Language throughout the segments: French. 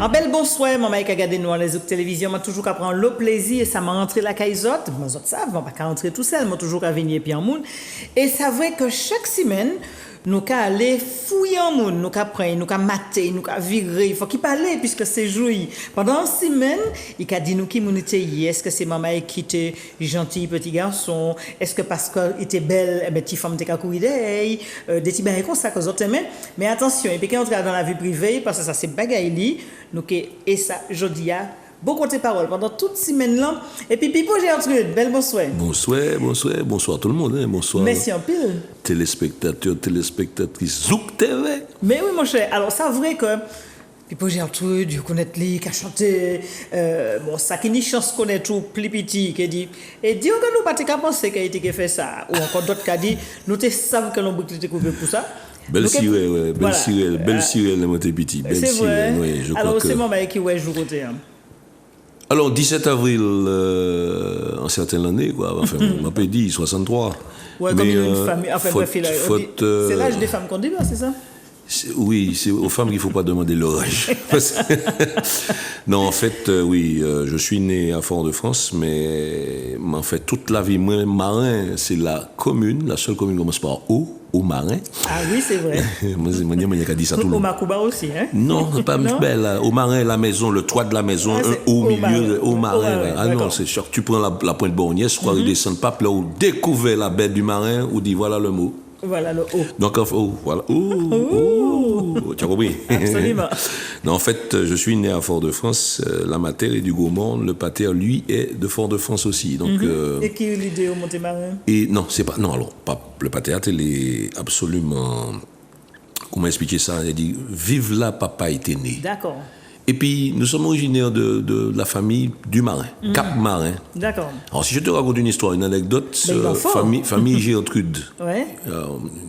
En bel bonsoir, maman qui a regardé nous à les autres télévisions, m'a toujours qu'à prendre le plaisir et ça m'a rentré la caïsotte. Moi, autres savent, on va pas rentrer tout seul, moi toujours qu'à venir puis en monde. Et c'est vrai que chaque semaine, nous qu'à aller fouiller en monde, nous qu'à prendre, nous qu'à mater, nous qu'à virer, il faut qu'il parle puisque c'est jour. Pendant une semaine, il a dit nous qui était hier, est-ce que c'est maman qui était gentil petit garçon, est-ce que parce qu'il était belle, eh ben petite femme était courir des petits bails comme ça que autres aimaient. Mais attention, et puis quand on entre dans la vie privée parce que ça c'est bagaille li, nous et ça jodi a beaucoup de paroles pendant toute semaine là. Et puis Pipo Gertrude, belle bonsoir. Bonsoir tout le monde, hein. Bonsoir. Merci en pile. Téléspectateurs, téléspectatrices, Zouk TV. Mais oui mon cher, alors c'est vrai que Pipo Gertrude, je connais lui, qui a chanté, bon ça qui ni chance connaît tout plus petit, qui dit, et dire que nous pas qu'à penser qu'il a été fait ça, ou encore d'autres qui a dit, nous te savons que l'on boucle découvert pour ça. Belle sirène, belle sirène, mon petit, belle sirène, oui, je crois. Alors c'est moi qui ouais jour côté. Alors, 17 avril, en certaine année, quoi. Enfin, on m'a pas dit 63. Ouais, comme une famille. Enfin, c'est l'âge des femmes qu'on dit, c'est ça? Oui, c'est aux femmes qu'il ne faut pas demander leur âge. Non, en fait, oui, je suis né à Fort-de-France, mais en fait, toute la vie, moi, marin, c'est la seule commune qui commence par au marin. Ah oui, c'est vrai. Moi, il y a dit ça tout le monde. Au Macouba aussi, hein? Non, c'est pas belle. Au marin, la maison, le toit de la maison, au milieu, au marin. Ah non, c'est sûr. Tu prends la pointe Borgnès, tu crois qu'ils descendent pas, là où découvert la bête du marin, ou dit voilà le mot. Voilà le haut. Donc, voilà. Tu as compris? Absolument. Non, en fait, je suis né à Fort-de-France. La mater est du Gaumont. Le pater, lui, est de Fort-de-France aussi. Donc, et qui est l'idée au Montémarin? Et non, c'est pas. Non, alors, pas, le pater, il est absolument. Comment expliquer ça? Il a dit vive là, papa était né. D'accord. Et puis, nous sommes originaires de la famille du Marin, Cap Marin. D'accord. Alors, si je te raconte une histoire, une anecdote, famille Gertrude, ouais.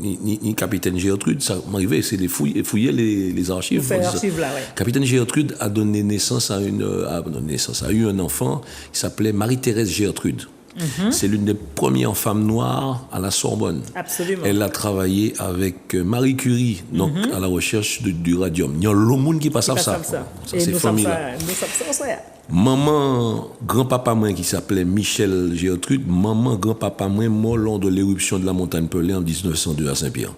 ni capitaine Gertrude, ça m'arrivait, c'est de fouiller les archives. Faire l'archive là, ouais. Capitaine Gertrude a donné naissance a eu un enfant qui s'appelait Marie-Thérèse Gertrude. C'est l'une des premières femmes noires à la Sorbonne. Absolument. Elle a travaillé avec Marie Curie, donc à la recherche du radium. Il y a le monde qui passe à ça. Et c'est famille là. Maman, grand-papa moi qui s'appelait Michel Gertrude, maman, grand-papa moi mort lors de l'éruption de la montagne Pelée en 1902 à Saint-Pierre.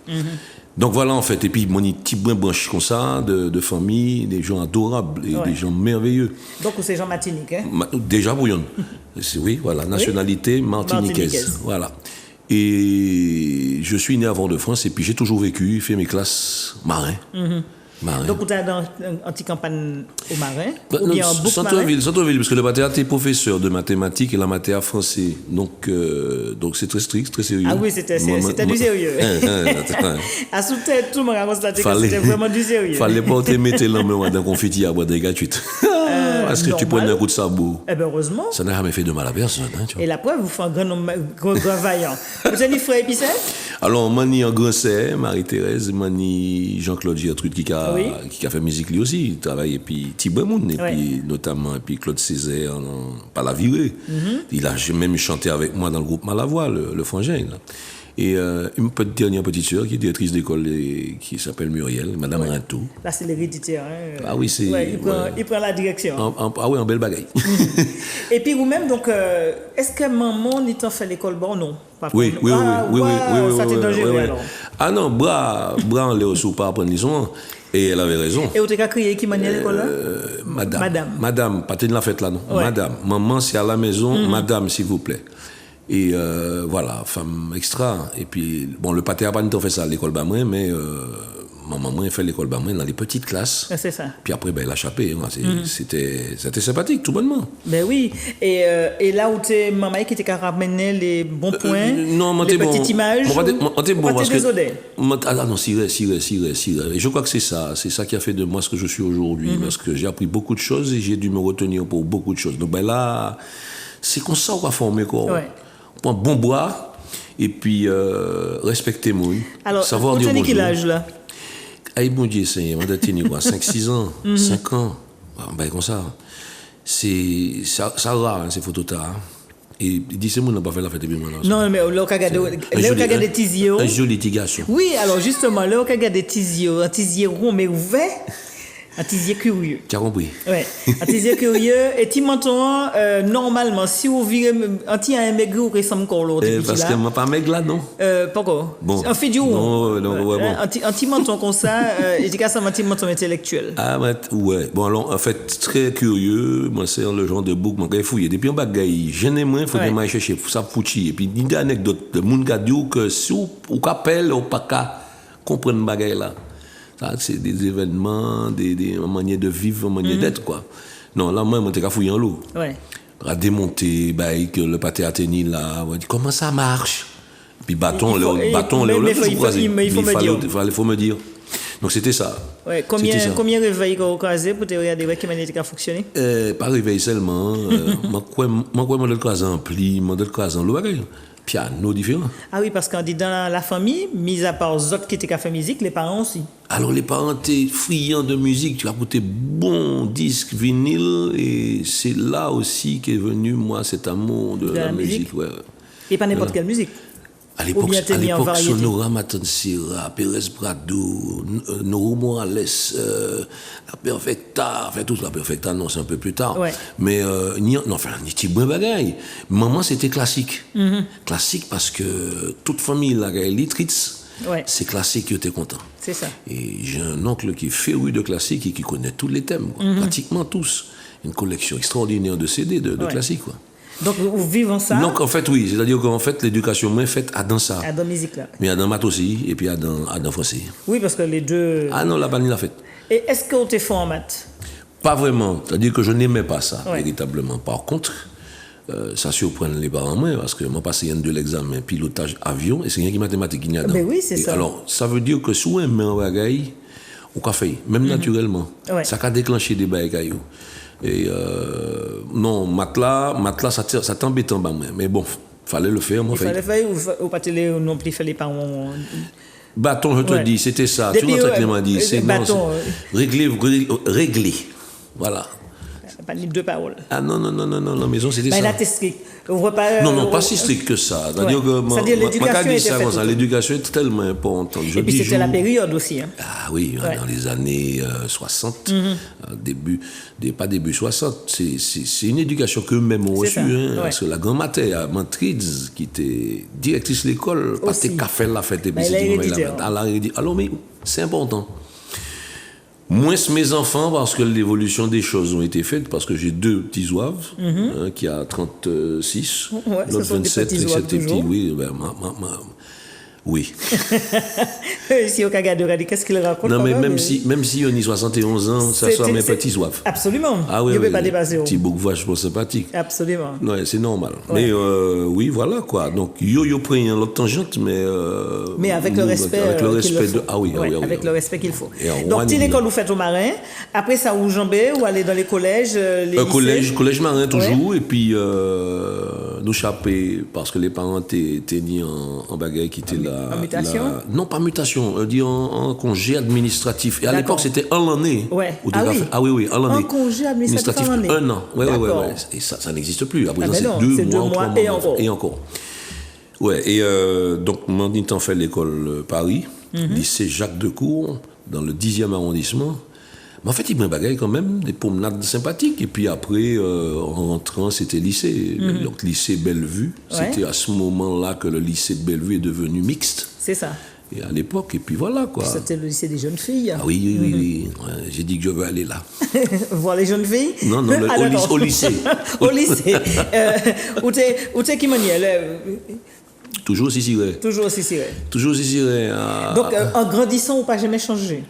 Donc voilà en fait, et puis mon petit brin branche comme ça, de famille, des gens adorables et des gens merveilleux. Donc c'est Jean Martinique, hein? Déjà bouillon. Oui, voilà, nationalité martiniquaise. Voilà. Et je suis né à Fort-de-France et puis j'ai toujours vécu, fait mes classes marin. Donc, vous êtes dans une anti-campagne au Marin ou bien en boucle Centre-ville, parce que le matin était professeur de mathématiques et la matière français. Donc c'est très strict, très sérieux. Ah oui, c'était du sérieux. À sous-tête, tout le monde a constaté que c'était vraiment du sérieux. Fallait pas te mettre l'homme dans confetti à boire des gratuites. Est-ce que tu prends un coup de sabot? Eh bien, heureusement. Ça n'a jamais fait de mal à personne. Hein, tu vois. Et la preuve, vous faites un grand vaillant. Vous avez frère épicé? Alors, Mani en grand-sœur, Marie-Thérèse, Mani Jean-Claude Gertrude qui a fait musique lui aussi. Il travaille, et puis Thibaut Moun, et puis notamment, et puis Claude Césaire, par la virée. Il a même chanté avec moi dans le groupe Malavoie, le frangin. Là. Et une dernière petite sœur qui est directrice d'école qui s'appelle Muriel, Madame Rinto. Là, c'est l'héréditaire. Hein. Ah oui, c'est. Il prend la direction. Ah oui, en belle bagaille. Et puis vous-même, donc, est-ce que maman n'y t'en fait l'école? Bon, non. Oui. Ça t'est dangereux alors. Ah non, bras en l'air sous pas apprendre l'histoire. Et elle avait raison. Et vous t'es crié qui manie à l'école là? Madame, pas de la fête là, non. Ouais. Madame, maman, c'est à la maison, madame, s'il vous plaît. Et voilà, femme extra. Et puis, bon, le pater a pas fait ça à l'école Bamouin, mais maman a fait l'école Bamouin dans les petites classes. C'est ça. Puis après, il a échappé. C'était sympathique, tout bonnement. Ben oui. Et là où t'es maman qui t'a ramené les bons points, les petites images. Bon, parce que. Ah non, si. Et je crois que c'est ça qui a fait de moi ce que je suis aujourd'hui. Parce que j'ai appris beaucoup de choses et j'ai dû me retenir pour beaucoup de choses. Donc, ben là, c'est comme ça qu'on va former, quoi. Ouais. Un bon bois et puis respecter moi. Alors, savoir dire bonjour. Quel âge là? Ah, bon Dieu, c'est on a tenu quoi 5-6 ans, 5 ans. Ben comme ça. C'est ça rare hein, ces photos là. Et dit c'est moi n'a pas fait la fête depuis maintenant. Non mais là on regarde des tisios. Un joli petit garçon. Oui, alors justement là on regarde des tisios, un tisier rond mais ouvert. Un petit curieux. Tu as compris? Ouais. Un petit curieux. Et tu m'entends, normalement, si vous virez un petit maigre ou ressemble encore l'autre. Parce que moi, pas maigre là, non? Pourquoi? Bon. Un fait du Non, ouais, bon. Un petit menton comme ça, et c'est un petit menton intellectuel. Ah, ouais. Bon, alors, en fait, très curieux. Moi, c'est le genre de bouc, moi, quand il fouille. Depuis, on bagaille, gênez-moi, il faut que je chercher ça fouchi. Et puis, il y a une anecdote de moun qui dit que si ou qu'appelle, ou pas qu'à comprendre bagaille là. Ça, c'est des événements, des manières de vivre, une manière d'être, quoi. Non, là, moi, je suis fouillé en l'eau. Ouais. À démonter, que le pâté a tenu là. On dit, comment ça marche? Puis, bâton, il faut me dire. Donc, c'était ça. Ouais. Combien de réveils qu'on a croisé pour te regarder comment il a fonctionné? Pas réveil seulement. Moi, je croise en pli, je croise en l'eau. Piano différent. Ah oui, parce qu'on dit dans la famille, mis à part les autres qui étaient fait musique, les parents aussi. Alors les parents étaient friands de musique, tu as écouté bon disque vinyle et c'est là aussi qu'est venu moi cet amour de la musique. Ouais. Et pas n'importe quelle musique. À l'époque Sonora Matancera, Pérez Prado, Noro Morales, la Perfecta, enfin tout la Perfecta, non, c'est un peu plus tard. Ouais. Mais ni Tibouin Bagaille. Maman, c'était classique. Classique parce que toute famille, la Litritz, c'est classique, tu es content. C'est ça. Et j'ai un oncle qui est féru de classique et qui connaît tous les thèmes, pratiquement tous. Une collection extraordinaire de CD, de classique, quoi. Donc, vous vivez ça? Donc, en fait, oui. C'est-à-dire qu'en fait, l'éducation moins faite à dans ça. À dans musique, là. Mais à dans maths aussi, et puis à dans français. Oui, parce que les deux... Ah non, la banni l'a faite. Et est-ce qu'on t'est fort en maths? Pas vraiment. C'est-à-dire que je n'aimais pas ça, véritablement. Par contre, ça surprend les parents moins, parce que moi, passé de l'examen pilotage avion, et c'est rien qui mathématique qui n'y a dedans. Ben oui, c'est ça. Alors, ça veut dire que si on aime un bagaille, on peut faire, même naturellement. Ça peut déclencher des bagailles. Et non, matelas, ça t'embête en bas, mais bon, fallait le faire, moi. Il fallait faire ou pas télé non plus, fallait pas. Bâton, je te dis, c'était ça. Tu vois, tu m'as dit, c'est bâton. Régler. Voilà. Pas libre de parole. Ah non, la maison, c'était ça. Mais là, t'es strict. Non, pas si strict que ça. C'est-à-dire que l'éducation était faite. L'éducation est tellement importante. Et puis c'était la période aussi. Hein. Ah oui, dans les années 60, pas début 60, c'est une éducation qu'eux-mêmes ont reçue. Parce que la grand-mère à Mantrids, qui était directrice de l'école, pas tes cafés la fête et puis alors, mais c'est important. Moins mes enfants, parce que l'évolution des choses ont été faites, parce que j'ai 2 petits zouaves, qui a 36, l'autre 27, et c'était petit, oui, oui. Si on regarde, qu'est-ce qu'il raconte? Non, mais même si on a 71 ans, ça soit mes petits zouaves. Absolument. Ah oui, il ne peut pas dépasser. Petit bouc vachement sympathique. Absolument. Ouais, c'est normal. Ouais. Mais oui, voilà quoi. Donc, yo pris un autre tangente, mais avec le respect. Avec le respect de. Ah oui, avec le respect qu'il faut. Donc, si l'école vous faites au marin, après ça, vous jambez ou allez dans les collèges, les lycées? Collège marin toujours, et puis nous chapper, parce que les parents étaient mis en bagaille qui était là. En mutation? Non, pas mutation, on dit en congé administratif. Et à l'époque, c'était un l'année. Ouais. Ah oui, un l'année. En congé administratif, un an. 1 an. Ouais. Et ça n'existe plus. Après, c'est 2 mois, 3 mois. Et encore. Ouais, et donc, mon temps fait l'école Paris, lycée Jacques Decour, dans le 10e arrondissement. Mais en fait, il me bagaille quand même des promenades sympathiques. Et puis après, en rentrant, c'était lycée. Donc, lycée Bellevue. C'était à ce moment-là que le lycée de Bellevue est devenu mixte. C'est ça. Et à l'époque, et puis voilà quoi. C'était le lycée des jeunes filles. Ah oui. Ouais, j'ai dit que je veux aller là. Voir les jeunes filles? Non, au lycée. Au lycée. Où t'es qui manière? Toujours aussi ciré. Toujours aussi ciré. Donc, en grandissant, ou pas jamais changé?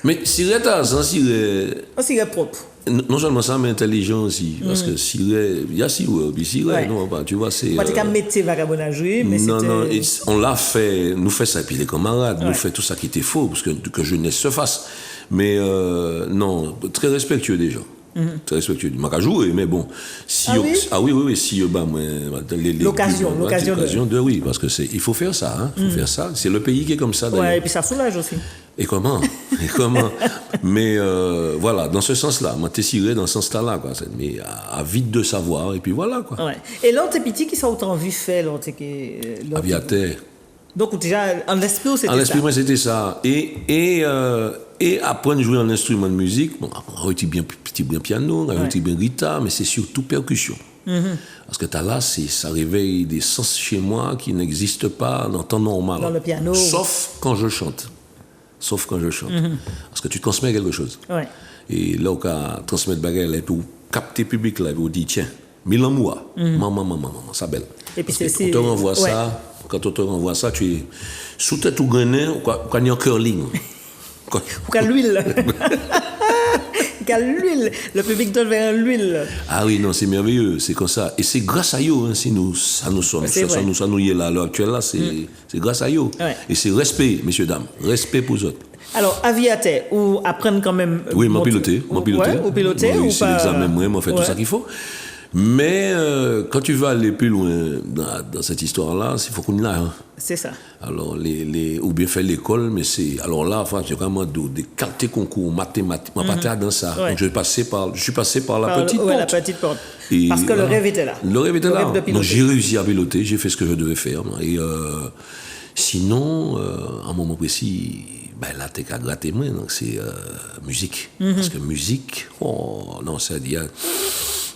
Mais ciré, t'as un ciré. Un ciré propre. Non seulement ça, mais intelligent aussi. Parce que ciré, il y a ciré, puis ciré, non, tu vois, c'est. Pas de métier vagabondagerie, mais non, on l'a fait, nous fait ça, et puis les camarades, nous fait tout ça qui était faux, parce que jeunesse se fasse. Mais non, très respectueux des gens. Très respectueux. Je n'ai joué, mais bon. Si oui, si l'occasion de oui, parce que il faut faire ça, hein. Il faut faire ça. C'est le pays qui est comme ça. Ouais, et puis ça soulage aussi. Et comment Mais voilà, dans ce sens-là, moi t'es ciré dans ce sens-là, quoi. Mais à vite de savoir, et puis voilà, quoi. Ouais. Et l'autre petit qui sont autant vu fait, l'autre aviateur. Donc déjà en l'esprit, c'était ça. En l'esprit, moi, c'était ça. Et et apprendre à jouer un instrument de musique. Bon, on a bien petit bien piano, on a bien guitare, mais c'est surtout percussion. Parce que là, ça réveille des sens chez moi qui n'existent pas dans le temps normal. Dans le piano. Sauf quand je chante. Parce que tu transmets quelque chose. Ouais. Et là, on peut transmettre bagarre pour capter le public, là, pour dire, tiens, Milan Moua, maman, ça belle. Et puis quand on te renvoie ça, quand on te renvoie ça, tu es sous tête ou grenet, ou quand il y a un curling. Ou qu'à l'huile. Qu'à l'huile. Le public donne vers l'huile. Ah oui, non, c'est merveilleux, c'est comme ça. Et c'est grâce à eux, hein, si nous, ça nous sommes, ça nous y est là, à l'heure actuelle, là, c'est grâce à eux. Ouais. Et c'est respect, messieurs, dames, respect pour eux autres. Alors, aviateur, ou apprendre quand même... Oui, m'en piloter. Ouais, ou piloter, oui, ou c'est pas... l'examen, moi, m'en fait tout ça qu'il faut. Mais quand tu vas aller plus loin dans cette histoire-là, il faut qu'on y aille. Hein. C'est ça. Alors, ou bien faire l'école, mais c'est... Alors là, enfin, j'ai vraiment des qualités concours mathématiques. Moi, pas dans ça. Ouais. Donc, je suis passé par la petite porte. La petite porte. Et parce que le rêve était là. Le rêve était là. Donc, j'ai piloter. réussi à piloter, j'ai fait ce que je devais faire. Et sinon, à un moment précis... Ben là, t'es qu'à gratter moi, donc c'est musique. Parce que musique, oh non, ça dit,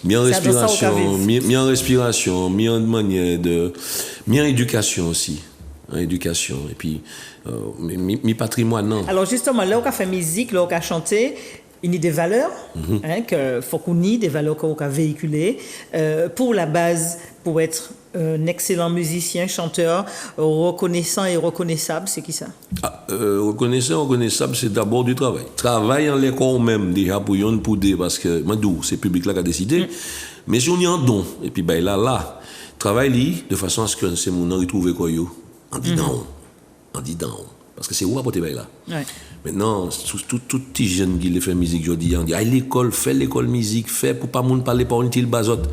mis en respiration, mis en manière de, mis en éducation aussi, en éducation. Et puis, mi patrimoine, non. Alors justement, là où on a fait musique, là où on a chanté, il y a des valeurs, que faut qu'on ait des valeurs qu'on a véhiculées pour la base, pour être un excellent musicien, chanteur, reconnaissant et reconnaissable, c'est qui ça? Reconnaissable, c'est d'abord du travail. Travail en l'école même, déjà pour dire, parce que, c'est le public là qui a décidé, mais si on y a un don, et puis ben là, travail de façon à ce que c'est mon retrouver quoi yo, en disant, parce que c'est où apporter là. Ouais. Maintenant, tout petit jeune qui fait musique, je dis, on dit, l'école, fais l'école musique, fais pour pas moun parler par une tille bazote.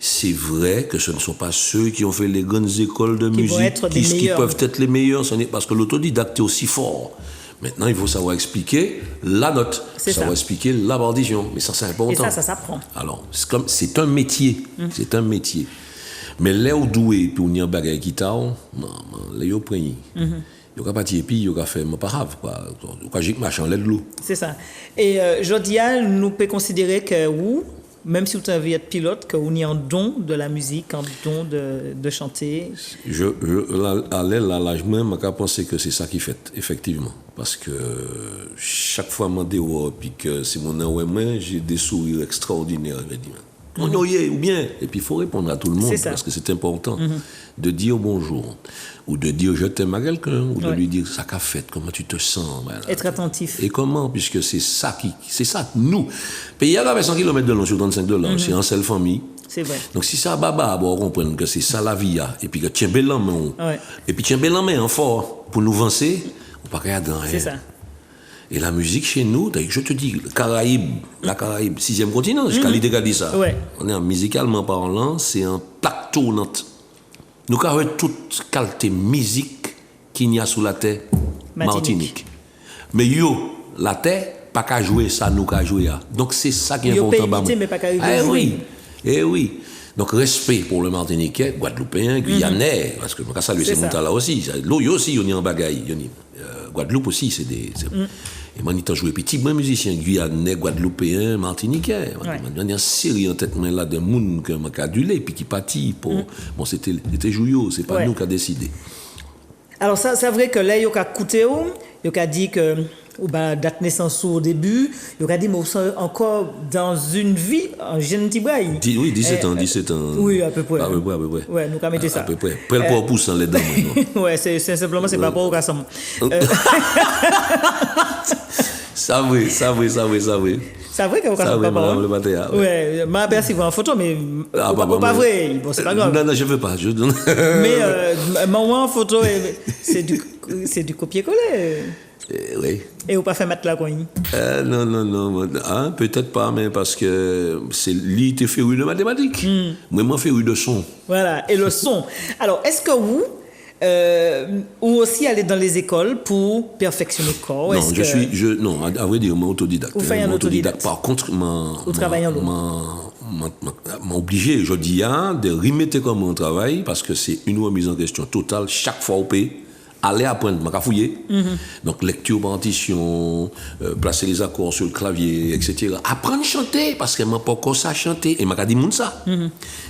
C'est vrai que ce ne sont pas ceux qui ont fait les grandes écoles de musique qui peuvent être les meilleurs, parce que l'autodidacte est aussi fort. Maintenant, il faut savoir expliquer la note, savoir expliquer la partition. Mais ça, c'est important. Et ça s'apprend. Alors, c'est un métier. C'est un métier. Mais là où doué, puis on y a un bagage guitare, non, là, il y a un point. Il y a pas de puis il y a fait, mais pas grave, quoi. Il y a un machin, l'aide de l'eau. C'est ça. Et Jodia, nous peut considérer que vous, même si vous avez être pilote, que vous avez un don de la musique, un don de chanter. À l'âge même, je pense que c'est ça qui fait, effectivement. Parce que chaque fois que je dehors, puis que c'est mon nom, j'ai des sourires extraordinaires. Je dis, ou bien, et puis il faut répondre à tout le monde, parce que c'est important de dire bonjour, ou de dire je t'aime à quelqu'un, ou de lui dire ça qu'a fait, comment tu te sens. Voilà. Être attentif. Et comment, puisque c'est ça, nous. Pays à 100 km de long sur 35 de long, c'est en seule famille. C'est vrai. Donc si ça baba, on comprend que c'est ça la vie, et puis que tiens bel en main, et puis tiens bel en main fort, pour nous avancer, on ne peut pas regarder rien. C'est ça. Et la musique chez nous, je te dis, la Caraïbe, 6e continent, jusqu'à l'idée qu'a dit ça. Ouais. On est musicalement parlant, c'est un plaque tournante. Nous avons toute qualité musique qu'il y a sous la terre, Martinique. Mais la terre, pas qu'à jouer ça, nous qu'à jouer. Donc c'est ça qui est important. Mais pas qu'à jouer. Oui. Donc respect pour le Martiniquais, Guadeloupéen, Guyanais, parce que je salue ces montants là aussi. L'eau aussi, on est en bagaille. Guadeloupe aussi, c'est des. Et moi, j'ai joué petit bon musicien guyanais, guadeloupéen, martiniquais. Il y a une série en tête là de monde qui m'a adulé et puis qui partit pour. Bon, c'était joyeux, c'est pas nous qui a décidé. Alors ça, c'est vrai que là, il y a écouté, il y a dit que date naissance au début, il y a dit mais encore dans une vie en jeune petit braille. Oui, 17 ans. Oui, à peu près. À peu près. Ouais, nous avons mis ça. À peu près. Près le port poussant les dents. Ouais, c'est simplement c'est pas pour au casson. Ça oui. C'est vrai que vous avez pas le matin. Ouais, m'a aperçu en photo mais pas vrai, bon c'est pas grave. Non, je veux pas. Mais moi en photo c'est du copier-coller. Oui. Et vous pas fait mettre la quoi? Non. Peut-être pas, mais parce que c'est lui qui fait de mathématiques. Moi, fait de son. Voilà, et le son. Alors, est-ce que vous ou aussi aller dans les écoles pour perfectionner le corps? Non, à vrai dire, moi autodidacte. Vous faites un autodidacte. Par contre, vous travaillez en m'a obligé, je dis, de remettre comme mon travail, parce que c'est une remise en question totale chaque fois au pays. aller apprendre, m'a fouiller. Donc lecture, partition, placer les accords sur le clavier, etc. Apprendre à chanter parce que m'a pas encore ça chanter et m'a dit moun ça.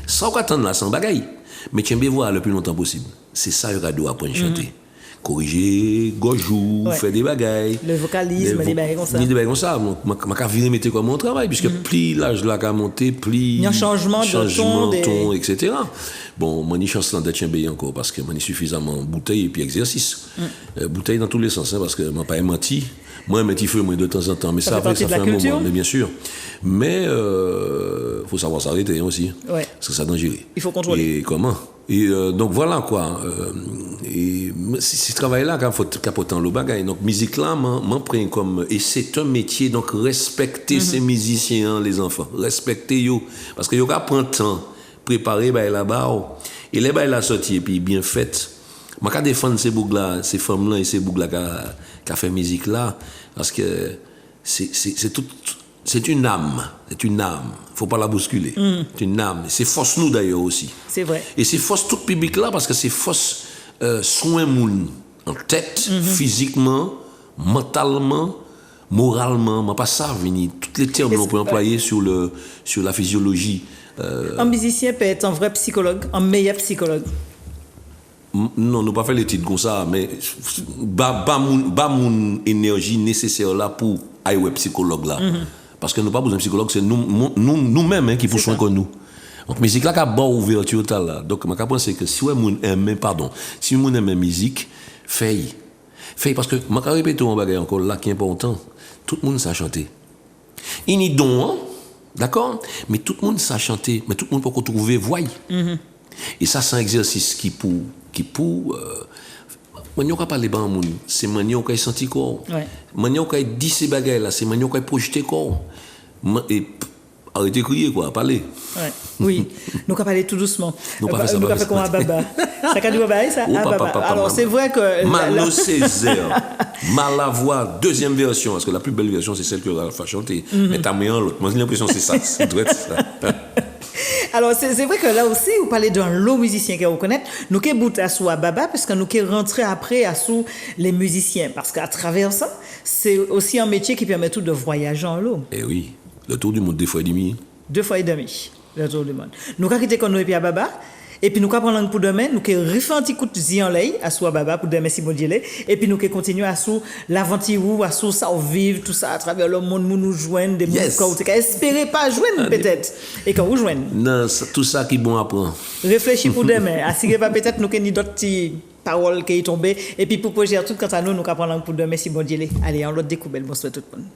Ça on attend là sans bagaille. Mais tu aimes voir le plus longtemps possible. C'est ça que doit apprendre à chanter. Corriger, gojou, faire des bagailles. Le vocalisme, des bagailles comme ça. Des bagailles comme ça. Je vais virer mettre comme mon travail, puisque plus l'âge là a monté, plus. Il y a un changement de ton, etc. Bon, moi, j'ai chance d'être bien encore, parce que moi, j'ai suffisamment bouteille et puis exercice. Bouteille dans tous les sens, hein, parce que je n'ai pas menti. Moi, un petit feu, moi, de temps en temps. Mais ça fait un moment, mais bien sûr. Mais il faut savoir s'arrêter aussi. Ouais. Parce que ça dangereux. Il faut contrôler. Et comment? Et donc voilà quoi. Et c'est ce travail-là qu'il faut capoter le bagage. Donc musique là, m'en prend comme et c'est un métier donc respecter ces musiciens les enfants, respecter yo parce que yo ka prend temps préparer bah là-bas et les bah la sortie et puis bien fait. Moi ka défendre ces bougs là, ces femmes là et ces bougs là qui fait musique là parce que c'est tout. C'est une âme. Faut pas la bousculer. C'est une âme. C'est force nous d'ailleurs aussi. C'est vrai. Et c'est force tout public là parce que c'est force soin moun en tête, physiquement, mentalement, moralement. Moi pas ça venir. Tous les termes qu'on peut employer sur la physiologie. Un musicien peut être un vrai psychologue, un meilleur psychologue. Non, nous pas fait l'étude comme ça, mais pas mon énergie nécessaire là pour aller psychologue là. Parce que nous pas besoin de psychologue, c'est nous-mêmes qui faut soigner nous. Donc musique là qui a bonne ouverture là. Donc je pense que si vous aimez musique, faites parce que je répète un bagage encore là qui est important. Tout le monde sait chanter. Il n'y a don, d'accord? Mais tout le monde sait chanter, mais tout le monde peut trouver voix. Et ça c'est un exercice qui pour Manion ka parler ban moun, c'est manion ka senti corps. Manion ka dit ces bagages là, c'est manion ka projeter corps. Et arrêtez de crier quoi, parler. Oui, nous ka parler tout doucement. Nous ka fait comme un baba. Ça ka dit baba ça baba. Alors c'est vrai que Malo Césaire, Malavoie deuxième version parce que la plus belle version c'est celle que Ralph a chanté. Mais t'as mis en l'autre. Moi j'ai l'impression c'est ça, ça doit être ça. Alors, c'est vrai que là aussi, vous parlez d'un lot musicien que vous connaissez. Nous qui bout à sous Baba, parce que nous qui rentrons après à sous les musiciens. Parce qu'à travers ça, c'est aussi un métier qui permet tout de voyager en l'eau. Eh oui, le tour du monde 2 fois et demi. 2 fois et demi, le tour du monde. Nous qui quitté nous et puis à Baba. Et puis nous qui prendre pour demain, nous qui refait un petit coup de zianlay à sous Baba pour demain si bon Dieu. Et puis nous qui continuons à sous l'aventure, à sous ça vivre tout ça à travers le monde nous joindre des yes. monde que espérer pas joindre peut-être et quand vous joignez. Non, tout ça qui est bon à prendre. Réfléchis pour demain, assurez pas peut-être nous qui ni d'autres petites paroles qui tombent et puis pour projeter tout quant à nous nous qui prendre pour demain si bon Dieu. Allez, on l'autre découverte bonsoir tout le monde.